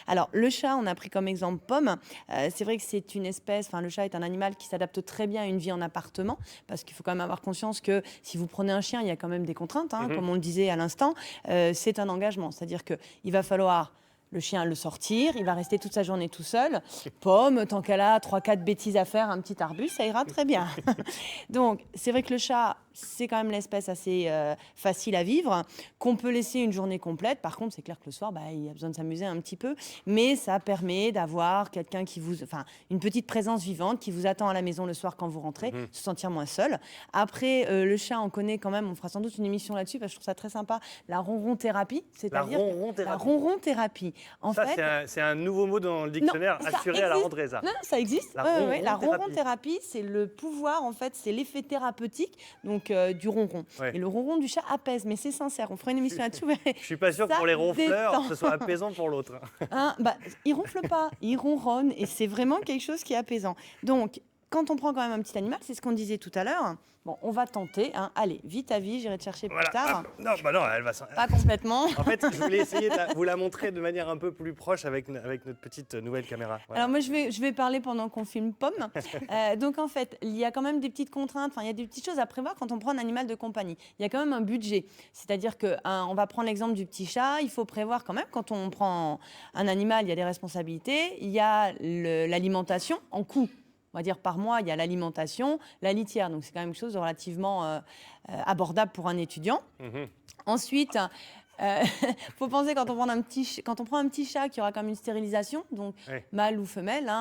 Alors, le chat, on a pris comme exemple Pomme. C'est vrai que c'est une espèce, enfin, le chat est un animal qui s'adapte très bien à une vie en appartement, parce qu'il faut quand même avoir conscience que si vous prenez un chien, il y a quand même des contraintes, hein, comme on le disait à l'instant. C'est un engagement, c'est-à-dire qu'il va falloir le chien le sortir, il va rester toute sa journée tout seul. Pomme, tant qu'elle a 3-4 bêtises à faire, un petit arbuste, ça ira très bien. Donc, c'est vrai que le chat, c'est quand même l'espèce assez facile à vivre, qu'on peut laisser une journée complète. Par contre, c'est clair que le soir, il a besoin de s'amuser un petit peu. Mais ça permet d'avoir quelqu'un qui vous... Enfin, une petite présence vivante qui vous attend à la maison le soir quand vous rentrez, se sentir moins seul. Après, le chat, on connaît quand même, on fera sans doute une émission là-dessus, parce que je trouve ça très sympa, la ronron-thérapie. C'est-à-dire la ronron-thérapie. En ça, fait, c'est un nouveau mot dans le dictionnaire, non, assuré à la rentrée, ça. Non, ça existe. La La ronron-thérapie. ronron-thérapie, c'est le pouvoir, en fait, c'est l'effet thérapeutique donc, du ronron. Ouais. Et le ronron du chat apaise, mais c'est sincère. On fera une émission là-dessus. Je suis pas sûr que Ça pour les ronfleurs, détend. ce soit apaisant pour l'autre. Hein, il ronfle pas, il ronronne et c'est vraiment quelque chose qui est apaisant. Donc, quand on prend quand même un petit animal, c'est ce qu'on disait tout à l'heure. Bon, on va tenter. Hein. Allez, vite à vie, j'irai te chercher plus tard. Non, non, elle va s'en... Pas complètement. En fait, je voulais essayer de vous la montrer de manière un peu plus proche avec notre petite nouvelle caméra. Voilà. Alors moi, je vais parler pendant qu'on filme Pomme. Donc en fait, il y a quand même des petites contraintes, enfin il y a des petites choses à prévoir quand on prend un animal de compagnie. Il y a quand même un budget. C'est-à-dire que, on va prendre l'exemple du petit chat, il faut prévoir quand même, quand on prend un animal, il y a des responsabilités, il y a l'alimentation en coût. On va dire par mois, il y a l'alimentation, la litière. Donc c'est quand même quelque chose de relativement abordable pour un étudiant. Ensuite, faut penser quand on prend un petit chat qui aura comme une stérilisation, donc mâle ou femelle,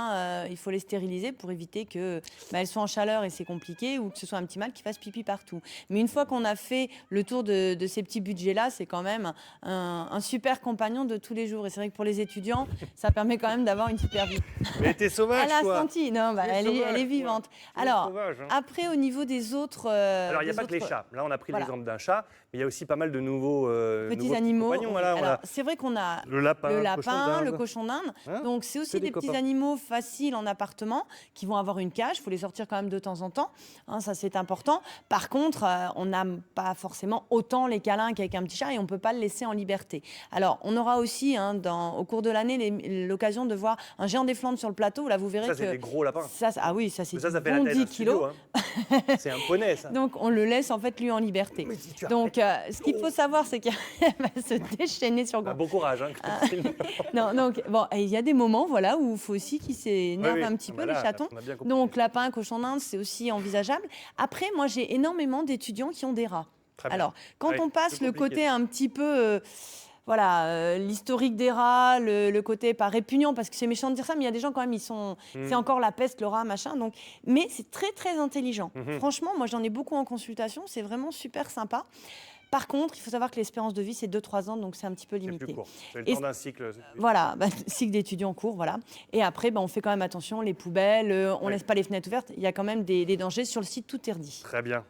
il faut les stériliser pour éviter que elles soient en chaleur et c'est compliqué, ou que ce soit un petit mâle qui fasse pipi partout. Mais une fois qu'on a fait le tour de ces petits budgets-là, c'est quand même un super compagnon de tous les jours. Et c'est vrai que pour les étudiants, ça permet quand même d'avoir une super vie. Mais t'es sauvage, Elle quoi. a senti, non, elle est vivante. Alors, sauvage, hein. après, au niveau des autres... Alors, il n'y a pas que les chats. Là, on a pris l'exemple d'un chat, mais il y a aussi pas mal de nouveaux petits animaux. compagnons. Voilà, alors, c'est vrai qu'on a le lapin, le cochon d'Inde. Hein, donc, c'est aussi des petits animaux faciles en appartement qui vont avoir une cage. Il faut les sortir quand même de temps en temps. Hein, ça, c'est important. Par contre, on n'a pas forcément autant les câlins qu'avec un petit chat et on ne peut pas le laisser en liberté. Alors, on aura aussi, au cours de l'année, l'occasion de voir un géant des Flandres sur le plateau. Là, vous verrez ça, c'est des gros lapins. Ah oui, ça, c'est ça fait bon la taille 10 d'un studio, kilos. Hein. C'est un poney, ça. Donc, on le laisse, en fait, lui, en liberté. Donc, ce qu'il faut savoir, c'est qu'il va se déchaîner sur le bon courage. Hein, non, donc, bon, il y a des moments voilà, où il faut aussi qu'ils s'énervent un petit peu, les chatons. Donc, lapin, cochon d'Inde, c'est aussi envisageable. Après, moi, j'ai énormément d'étudiants qui ont des rats. Alors, quand on passe le côté un petit peu... l'historique des rats, le côté pas répugnant, parce que c'est méchant de dire ça, mais il y a des gens quand même, c'est encore la peste, le rat, machin. Donc, mais c'est très, très intelligent. Franchement, moi, j'en ai beaucoup en consultation, c'est vraiment super sympa. Par contre, il faut savoir que l'espérance de vie, c'est 2-3 ans, donc c'est un petit peu limité. C'est plus court. C'est le temps d'un cycle. Voilà, cycle d'étudiants court, voilà. Et après, on fait quand même attention, les poubelles, on laisse pas les fenêtres ouvertes. Il y a quand même des dangers. Sur le site, tout est dit. Très bien.